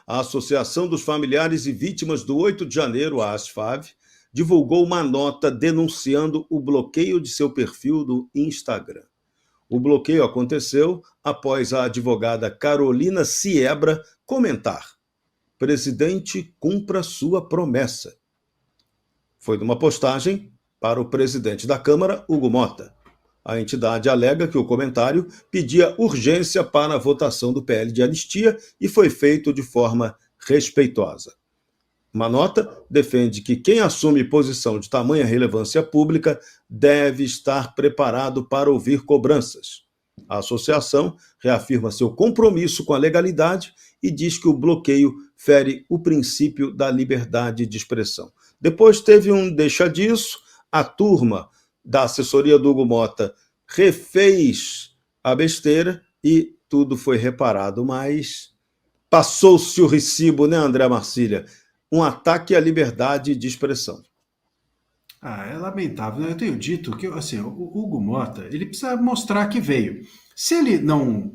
A Associação dos Familiares e Vítimas do 8 de Janeiro, a ASFAV, divulgou uma nota denunciando o bloqueio de seu perfil do Instagram. O bloqueio aconteceu após a advogada Carolina Siebra comentar: "Presidente, cumpra sua promessa." Foi numa postagem para o presidente da Câmara, Hugo Mota. A entidade alega que o comentário pedia urgência para a votação do PL de anistia e foi feito de forma respeitosa. Uma nota defende que quem assume posição de tamanha relevância pública deve estar preparado para ouvir cobranças. A associação reafirma seu compromisso com a legalidade e diz que o bloqueio fere o princípio da liberdade de expressão. Depois teve um deixa disso, a turma da assessoria do Hugo Mota refez a besteira e tudo foi reparado, mas passou-se o recibo, né, André Marcília? Um ataque à liberdade de expressão. É lamentável, né? Eu tenho dito que assim, o Hugo Mota, ele precisa mostrar que veio. Se ele não,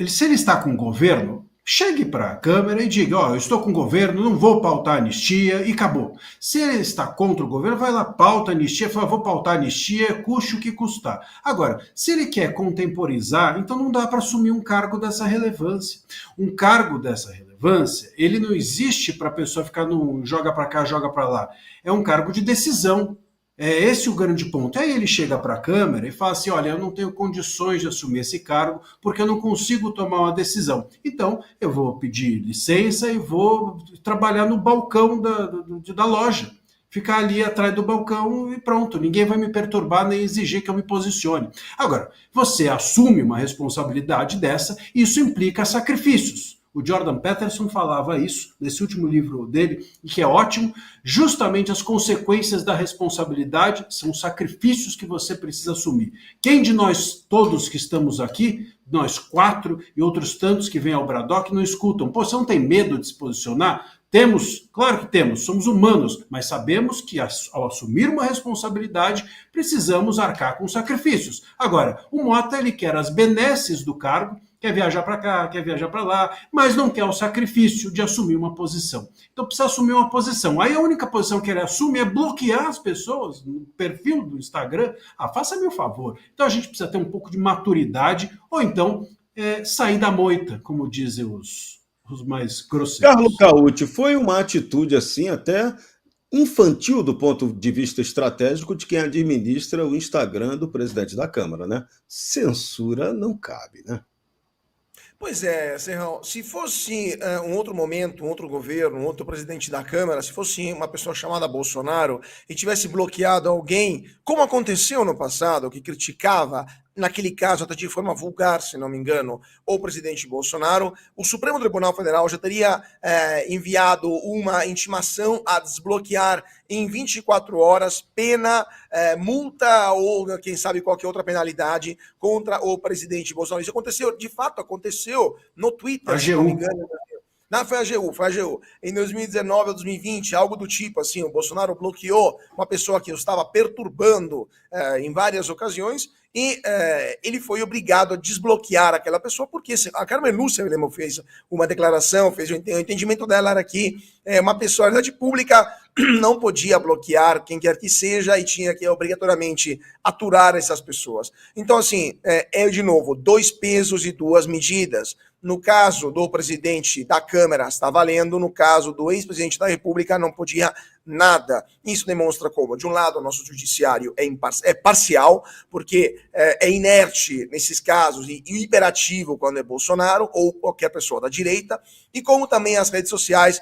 se ele está com o governo, chegue para a Câmara e diga: ó, eu estou com o governo, não vou pautar anistia e acabou. Se ele está contra o governo, vai lá, pauta anistia, fala: vou pautar anistia, custe o que custar. Agora, se ele quer contemporizar, então não dá para assumir um cargo dessa relevância. Um cargo dessa relevância, ele não existe para a pessoa ficar no joga para cá, joga para lá. É um cargo de decisão. É esse o grande ponto. Aí ele chega para a Câmara e fala assim: olha, eu não tenho condições de assumir esse cargo porque eu não consigo tomar uma decisão. Então, eu vou pedir licença e vou trabalhar no balcão da loja. Ficar ali atrás do balcão e pronto. Ninguém vai me perturbar nem exigir que eu me posicione. Agora, você assume uma responsabilidade dessa, e isso implica sacrifícios. O Jordan Peterson falava isso nesse último livro dele, e que é ótimo. Justamente as consequências da responsabilidade são sacrifícios que você precisa assumir. Quem de nós todos que estamos aqui, nós quatro e outros tantos que vêm ao Bradock, não escutam? Pô, você não tem medo de se posicionar? Temos, claro que temos, somos humanos, mas sabemos que ao assumir uma responsabilidade, precisamos arcar com sacrifícios. Agora, o Mota, ele quer as benesses do cargo, quer viajar para cá, quer viajar para lá, mas não quer o sacrifício de assumir uma posição. Então precisa assumir uma posição. Aí a única posição que ele assume é bloquear as pessoas no perfil do Instagram. Faça-me um favor. Então a gente precisa ter um pouco de maturidade, ou então sair da moita, como dizem os mais grosseiros. Carlo Cauti, foi uma atitude assim até infantil do ponto de vista estratégico de quem administra o Instagram do presidente da Câmara, né? Censura não cabe, né? Pois é, Serrão, se fosse um outro momento, um outro governo, um outro presidente da Câmara, se fosse uma pessoa chamada Bolsonaro e tivesse bloqueado alguém, como aconteceu no passado, que criticava, naquele caso até de forma vulgar, se não me engano, o presidente Bolsonaro, o Supremo Tribunal Federal já teria enviado uma intimação a desbloquear em 24 horas pena, multa ou quem sabe qualquer outra penalidade contra o presidente Bolsonaro. Isso aconteceu, de fato aconteceu no Twitter, se não me engano. Não, foi a AGU. Em 2019 ou 2020, algo do tipo, assim, o Bolsonaro bloqueou uma pessoa que o estava perturbando em várias ocasiões e ele foi obrigado a desbloquear aquela pessoa, porque a Carmen Lúcia Vilhena fez uma declaração, fez o entendimento dela era que uma personalidade pública não podia bloquear quem quer que seja e tinha que obrigatoriamente aturar essas pessoas. Então, assim, de novo, 2 pesos e 2 medidas. No caso do presidente da Câmara, está valendo. No caso do ex-presidente da República, não podia nada. Isso demonstra como, de um lado, o nosso judiciário é parcial, porque é inerte nesses casos e hiperativo quando é Bolsonaro ou qualquer pessoa da direita, e como também as redes sociais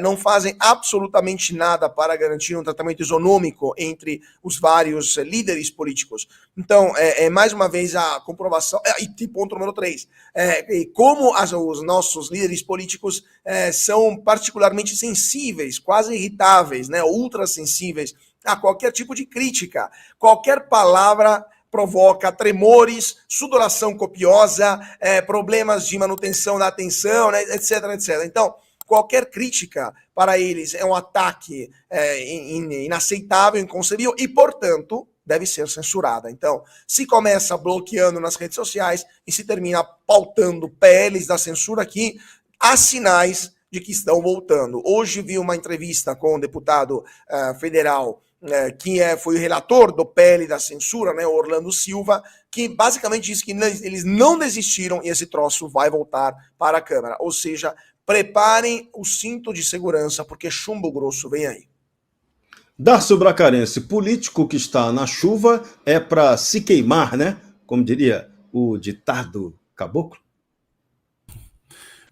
não fazem absolutamente nada para garantir um tratamento isonômico entre os vários líderes políticos. Então, mais uma vez a comprovação, e ponto número 3, como os nossos líderes políticos são particularmente sensíveis, quase irritáveis, né, ultra sensíveis a qualquer tipo de crítica. Qualquer palavra provoca tremores, sudoração copiosa, problemas de manutenção da atenção, né, etc, etc. Então, qualquer crítica para eles é um ataque inaceitável, inconcebível e, portanto, deve ser censurada. Então, se começa bloqueando nas redes sociais e se termina pautando PLs da censura aqui, há sinais de que estão voltando. Hoje vi uma entrevista com um deputado federal que foi o relator do PL da censura, né, Orlando Silva, que basicamente disse que eles não desistiram e esse troço vai voltar para a Câmara. Ou seja, preparem o cinto de segurança, porque chumbo grosso vem aí. Darcio Bracarense, político que está na chuva é para se queimar, né? Como diria o ditado caboclo.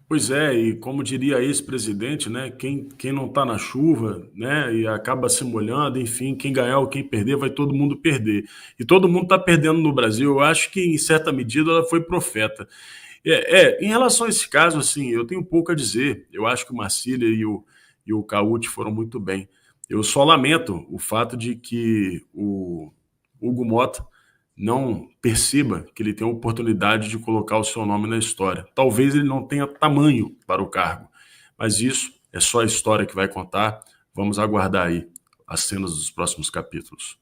Pois é, e como diria ex-presidente, né, quem não está na chuva, né, e acaba se molhando, enfim, quem ganhar ou quem perder, vai todo mundo perder. E todo mundo está perdendo no Brasil. Eu acho que, em certa medida, ela foi profeta. Em relação a esse caso, assim, eu tenho pouco a dizer. Eu acho que o Marcília e o Cauty foram muito bem. Eu só lamento o fato de que o Hugo Mota não perceba que ele tem a oportunidade de colocar o seu nome na história. Talvez ele não tenha tamanho para o cargo, mas isso é só a história que vai contar. Vamos aguardar aí as cenas dos próximos capítulos.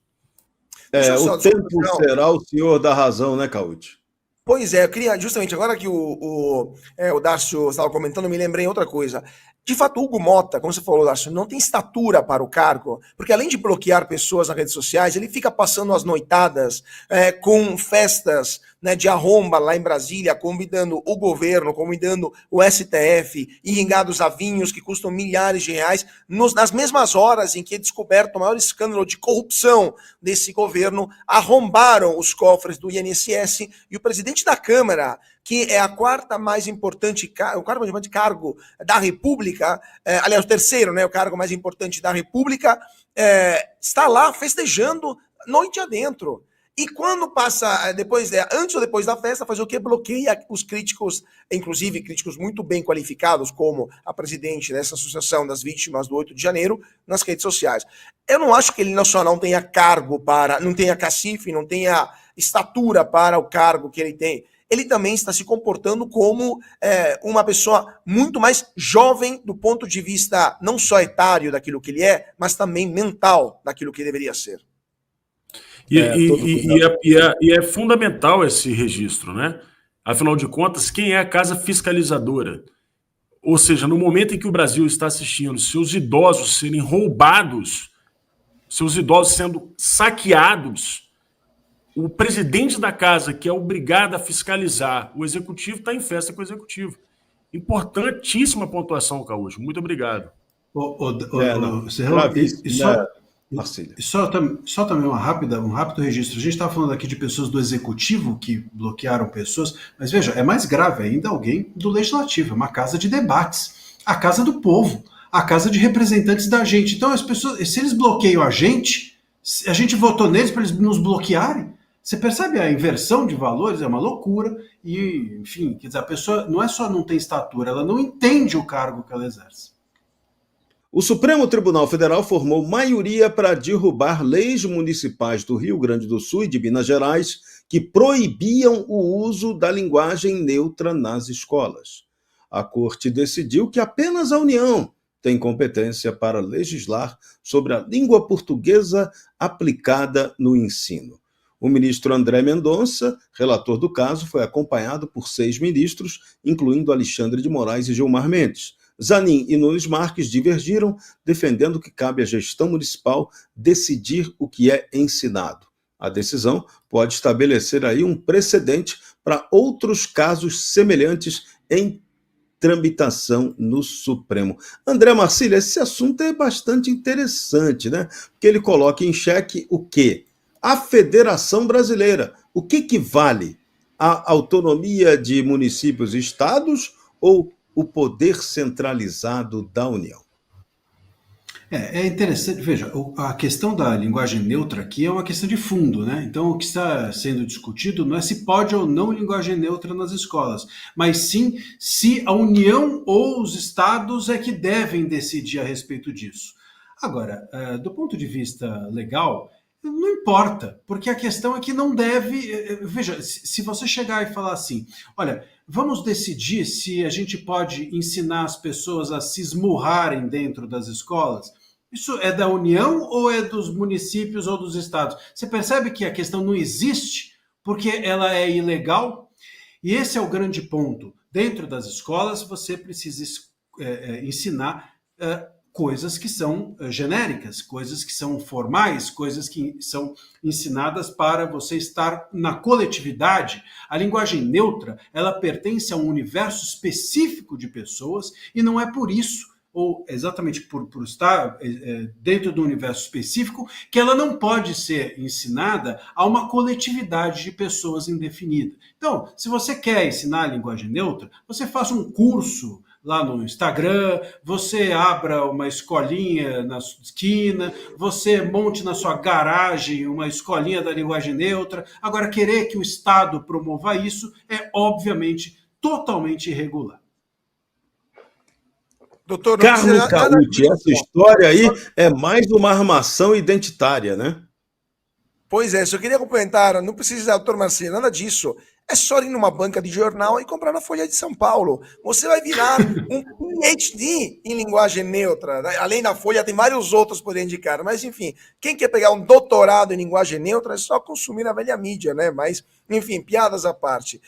O tempo será o senhor da razão, né, Cauty? Pois é, eu queria, justamente agora que o Darcio estava comentando, eu me lembrei outra coisa. De fato, o Hugo Mota, como você falou, Darcio, não tem estatura para o cargo, porque além de bloquear pessoas nas redes sociais, ele fica passando as noitadas com festas, né, de arromba lá em Brasília, convidando o governo, convidando o STF, e ringados a vinhos que custam milhares de reais, nas mesmas horas em que é descoberto o maior escândalo de corrupção desse governo, arrombaram os cofres do INSS e o presidente da Câmara, que é o quarto mais importante cargo da República, aliás, o terceiro, né, o cargo mais importante da República, está lá festejando noite adentro. E quando passa, antes ou depois da festa, faz o quê? Bloqueia os críticos, inclusive críticos muito bem qualificados, como a presidente dessa Associação das Vítimas do 8 de Janeiro, nas redes sociais. Eu não acho que ele só não tenha cargo não tenha cacife, não tenha estatura para o cargo que ele tem. Ele também está se comportando como uma pessoa muito mais jovem do ponto de vista não só etário daquilo que ele é, mas também mental daquilo que ele deveria ser. E é fundamental esse registro, né? Afinal de contas, quem é a casa fiscalizadora? Ou seja, no momento em que o Brasil está assistindo seus idosos serem roubados, seus idosos sendo saqueados, o presidente da casa, que é obrigado a fiscalizar o executivo, está em festa com o executivo. Importantíssima pontuação, Cauty. Muito obrigado. Só também um rápido registro. A gente estava falando aqui de pessoas do executivo que bloquearam pessoas, mas veja, é mais grave ainda alguém do legislativo, é uma casa de debates, a casa do povo, a casa de representantes da gente. Então as pessoas, se eles bloqueiam a gente votou neles para eles nos bloquearem. Você percebe a inversão de valores? É uma loucura. E, enfim, quer dizer, a pessoa não é só não tem estatura, ela não entende o cargo que ela exerce. O Supremo Tribunal Federal formou maioria para derrubar leis municipais do Rio Grande do Sul e de Minas Gerais que proibiam o uso da linguagem neutra nas escolas. A Corte decidiu que apenas a União tem competência para legislar sobre a língua portuguesa aplicada no ensino. O ministro André Mendonça, relator do caso, foi acompanhado por 6 ministros, incluindo Alexandre de Moraes e Gilmar Mendes. Zanin e Nunes Marques divergiram, defendendo que cabe à gestão municipal decidir o que é ensinado. A decisão pode estabelecer aí um precedente para outros casos semelhantes em tramitação no Supremo. André Marcília, esse assunto é bastante interessante, né? Porque ele coloca em xeque o quê? A Federação Brasileira. O que vale? A autonomia de municípios e estados ou o poder centralizado da União? É interessante, veja, a questão da linguagem neutra aqui é uma questão de fundo, né? Então, o que está sendo discutido não é se pode ou não linguagem neutra nas escolas, mas sim se a União ou os estados é que devem decidir a respeito disso. Agora, do ponto de vista legal, não importa, porque a questão é que não deve... Veja, se você chegar e falar assim, olha, vamos decidir se a gente pode ensinar as pessoas a se esmurrarem dentro das escolas, isso é da União ou é dos municípios ou dos estados? Você percebe que a questão não existe porque ela é ilegal? E esse é o grande ponto. Dentro das escolas, você precisa ensinar coisas que são genéricas, coisas que são formais, coisas que são ensinadas para você estar na coletividade. A linguagem neutra, ela pertence a um universo específico de pessoas e não é por isso, ou exatamente por estar dentro do universo específico, que ela não pode ser ensinada a uma coletividade de pessoas indefinida. Então, se você quer ensinar a linguagem neutra, você faça um curso lá no Instagram, você abra uma escolinha na sua esquina, você monte na sua garagem uma escolinha da linguagem neutra. Agora, querer que o Estado promova isso é, obviamente, totalmente irregular. Doutor, Carlos Cauti, essa história aí é mais uma armação identitária, né? Pois é, só queria complementar, não precisa, doutor Marcelo, nada disso. É só ir numa banca de jornal e comprar na Folha de São Paulo. Você vai virar um PhD em linguagem neutra. Além da Folha, tem vários outros por indicar. Mas, enfim, quem quer pegar um doutorado em linguagem neutra é só consumir a velha mídia, né? Mas, enfim, piadas à parte.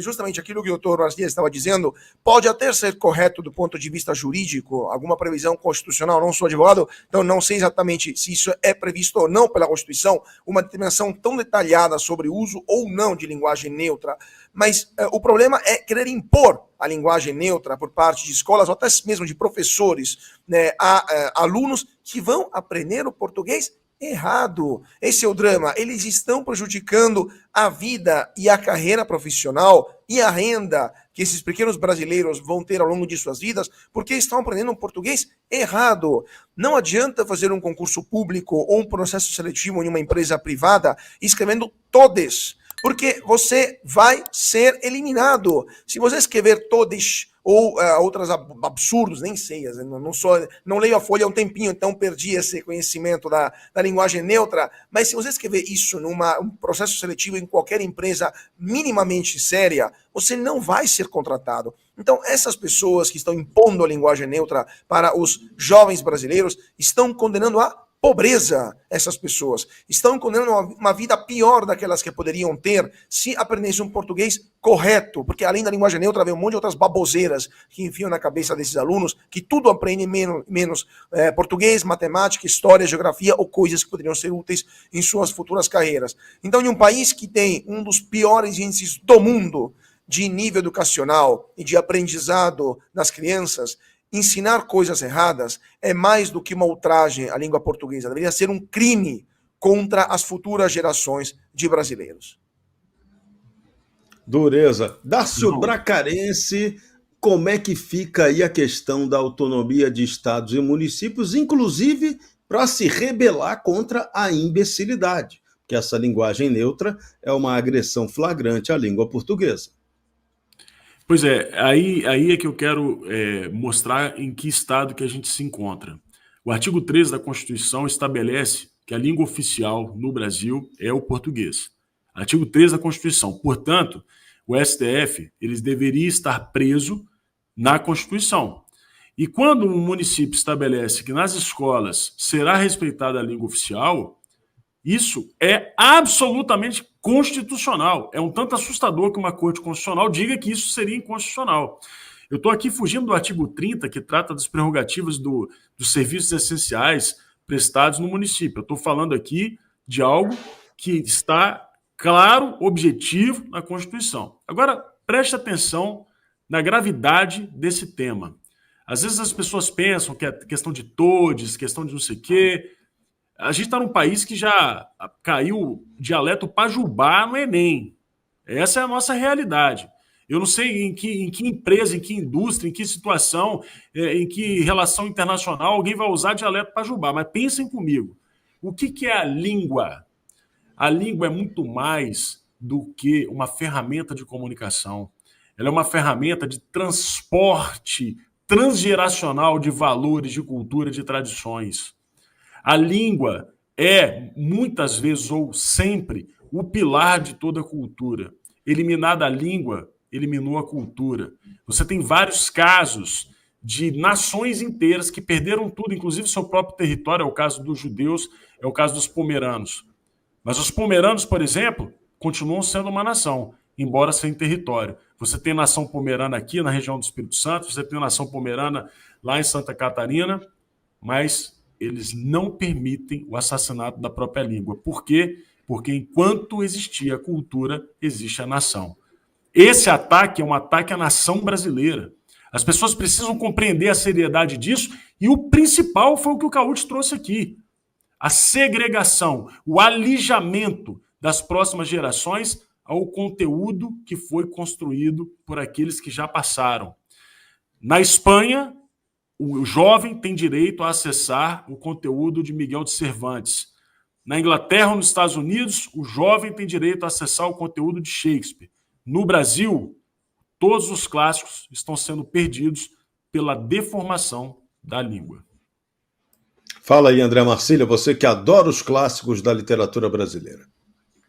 Justamente aquilo que o doutor Marcelo estava dizendo pode até ser correto do ponto de vista jurídico, alguma previsão constitucional. Não sou advogado, então não sei exatamente se isso é previsto ou não pela Constituição, uma determinação tão detalhada sobre o uso ou não de linguagem neutra, mas o problema é querer impor a linguagem neutra por parte de escolas ou até mesmo de professores, né, a alunos que vão aprender o português errado. Esse é o drama. Eles estão prejudicando a vida e a carreira profissional e a renda que esses pequenos brasileiros vão ter ao longo de suas vidas, porque estão aprendendo um português errado. Não adianta fazer um concurso público ou um processo seletivo em uma empresa privada escrevendo todes, porque você vai ser eliminado. Se você escrever todes ou outros absurdos, nem sei, não leio a Folha há um tempinho, então perdi esse conhecimento da linguagem neutra, mas se você escrever isso num processo seletivo em qualquer empresa minimamente séria, você não vai ser contratado. Então, essas pessoas que estão impondo a linguagem neutra para os jovens brasileiros estão condenando a pobreza essas pessoas. Estão condenando uma vida pior daquelas que poderiam ter se aprendessem um português correto, porque além da linguagem neutra vem um monte de outras baboseiras que enfiam na cabeça desses alunos, que tudo aprendem menos português, matemática, história, geografia ou coisas que poderiam ser úteis em suas futuras carreiras. Então, em um país que tem um dos piores índices do mundo de nível educacional e de aprendizado das crianças, ensinar coisas erradas é mais do que uma ultraje à língua portuguesa. Deveria ser um crime contra as futuras gerações de brasileiros. Dureza. Dácio Bracarense, como é que fica aí a questão da autonomia de estados e municípios, inclusive para se rebelar contra a imbecilidade? Porque essa linguagem neutra é uma agressão flagrante à língua portuguesa. Pois é, aí é que eu quero mostrar em que estado que a gente se encontra. O artigo 13 da Constituição estabelece que a língua oficial no Brasil é o português. Artigo 13 da Constituição. Portanto, o STF eles deveria estar preso na Constituição. E quando um município estabelece que nas escolas será respeitada a língua oficial, isso é absolutamente constitucional. É um tanto assustador que uma corte constitucional diga que isso seria inconstitucional. Eu estou aqui fugindo do artigo 30, que trata das prerrogativas dos serviços essenciais prestados no município. Eu estou falando aqui de algo que está claro, objetivo na Constituição. Agora, preste atenção na gravidade desse tema. Às vezes as pessoas pensam que é questão de todes, questão de não sei o quê. A gente está num país que já caiu o dialeto pajubá no Enem. Essa é a nossa realidade. Eu não sei em que empresa, em que indústria, em que situação, em que relação internacional alguém vai usar dialeto pajubá, mas pensem comigo. O que é a língua? A língua é muito mais do que uma ferramenta de comunicação. Ela é uma ferramenta de transporte transgeracional de valores, de cultura, de tradições. A língua é, muitas vezes ou sempre, o pilar de toda cultura. Eliminada a língua, eliminou a cultura. Você tem vários casos de nações inteiras que perderam tudo, inclusive seu próprio território. É o caso dos judeus, é o caso dos pomeranos. Mas os pomeranos, por exemplo, continuam sendo uma nação. embora sem território. Você tem nação pomerana aqui na região do Espírito Santo, você tem nação pomerana lá em Santa Catarina, mas eles não permitem o assassinato da própria língua. Por quê? Porque enquanto existir a cultura, existe a nação. Esse ataque é um ataque à nação brasileira. As pessoas precisam compreender a seriedade disso, e o principal foi o que o Cauty trouxe aqui. A segregação, o alijamento das próximas gerações ao conteúdo que foi construído por aqueles que já passaram. Na Espanha, o jovem tem direito a acessar o conteúdo de Miguel de Cervantes. Na Inglaterra ou nos Estados Unidos, o jovem tem direito a acessar o conteúdo de Shakespeare. No Brasil, todos os clássicos estão sendo perdidos pela deformação da língua. Fala aí, André Marcília, você que adora os clássicos da literatura brasileira.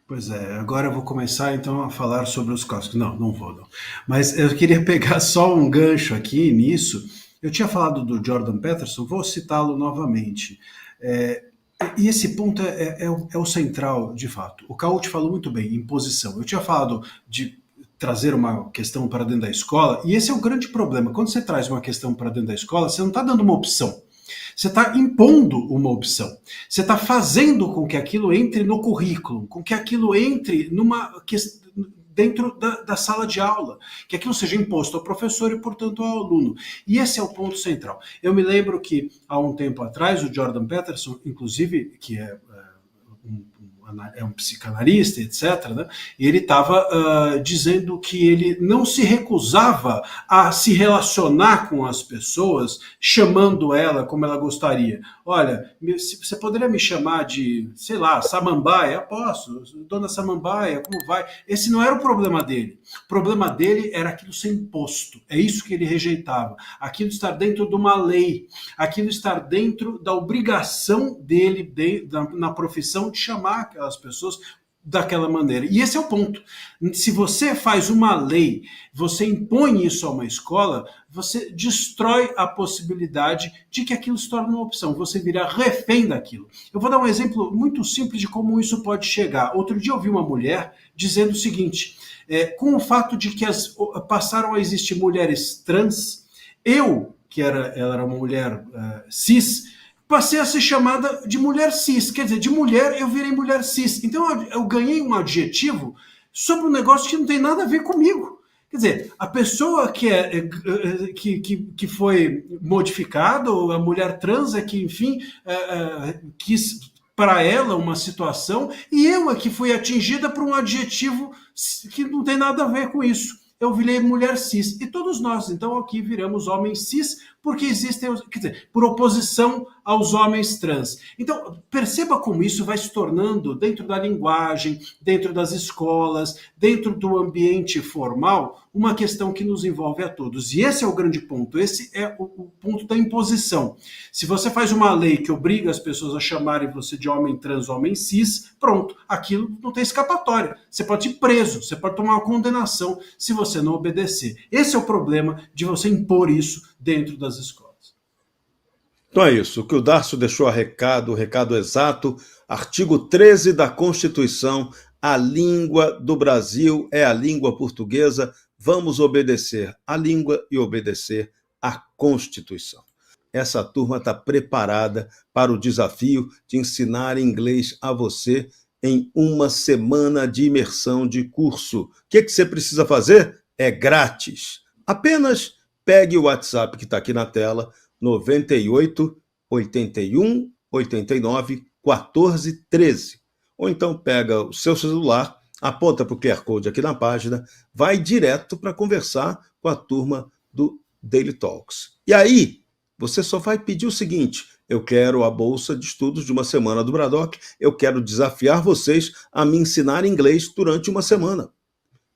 Pois é, agora eu vou começar então a falar sobre os clássicos. Não vou não. Mas eu queria pegar só um gancho aqui nisso. Eu tinha falado do Jordan Peterson, vou citá-lo novamente. E esse ponto é o central, de fato. O Cauty falou muito bem, imposição. Eu tinha falado de trazer uma questão para dentro da escola, e esse é o grande problema. Quando você traz uma questão para dentro da escola, você não está dando uma opção. Você está impondo uma opção. Você está fazendo com que aquilo entre no currículo, com que aquilo entre dentro da sala de aula, que aquilo seja imposto ao professor e, portanto, ao aluno. E esse é o ponto central. Eu me lembro que, há um tempo atrás, o Jordan Peterson, inclusive, que é um psicanalista, etc., né? E ele estava dizendo que ele não se recusava a se relacionar com as pessoas, chamando ela como ela gostaria. Olha, você poderia me chamar de, sei lá, Samambaia? Posso, dona Samambaia, como vai? Esse não era o problema dele. O problema dele era aquilo ser imposto. É isso que ele rejeitava. Aquilo estar dentro de uma lei, aquilo estar dentro da obrigação dele na profissão de chamar aquelas pessoas daquela maneira. E esse é o ponto. Se você faz uma lei, você impõe isso a uma escola, você destrói a possibilidade de que aquilo se torne uma opção. Você vira refém daquilo. Eu vou dar um exemplo muito simples de como isso pode chegar. Outro dia eu vi uma mulher dizendo o seguinte, com o fato de que passaram a existir mulheres trans, ela era uma mulher cis, passei a ser chamada de mulher cis. Quer dizer, de mulher eu virei mulher cis. Então eu ganhei um adjetivo sobre um negócio que não tem nada a ver comigo. Quer dizer, a pessoa que foi modificada, ou a mulher trans é que, enfim, quis para ela uma situação, e eu é que fui atingida por um adjetivo que não tem nada a ver com isso. Eu virei mulher cis. E todos nós, então, aqui viramos homens cis, porque existem, quer dizer, por oposição aos homens trans. Então, perceba como isso vai se tornando, dentro da linguagem, dentro das escolas, dentro do ambiente formal, uma questão que nos envolve a todos. E esse é o grande ponto, esse é o ponto da imposição. Se você faz uma lei que obriga as pessoas a chamarem você de homem trans, homem cis, pronto, aquilo não tem escapatória. Você pode ir preso, você pode tomar uma condenação se você não obedecer. Esse é o problema de você impor isso dentro das escolas. Então é isso, o que o Darcio deixou o recado exato, artigo 13 da Constituição, a língua do Brasil é a língua portuguesa, vamos obedecer a língua e obedecer à Constituição. Essa turma está preparada para o desafio de ensinar inglês a você em uma semana de imersão de curso. O que você precisa fazer? É grátis. Apenas pegue o WhatsApp que está aqui na tela, 98 81 89 14 13. Ou então pega o seu celular, aponta para o QR Code aqui na página, vai direto para conversar com a turma do Daily Talks. E aí, você só vai pedir o seguinte: eu quero a bolsa de estudos de uma semana do Bradock, eu quero desafiar vocês a me ensinar inglês durante uma semana.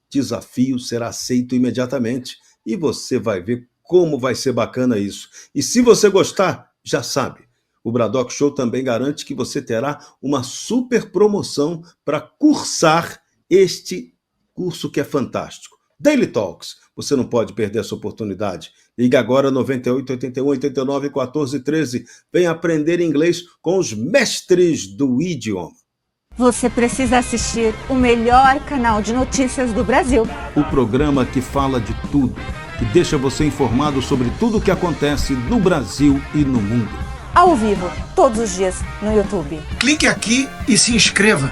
Desafio será aceito imediatamente e você vai ver como vai ser bacana isso. E se você gostar, já sabe, o Bradock Show também garante que você terá uma super promoção para cursar este curso que é fantástico. Daily Talks, você não pode perder essa oportunidade. Ligue agora 98 81 89 14 13. Venha aprender inglês com os mestres do idioma. Você precisa assistir o melhor canal de notícias do Brasil. O programa que fala de tudo, que deixa você informado sobre tudo o que acontece no Brasil e no mundo. Ao vivo, todos os dias, no YouTube. Clique aqui e se inscreva.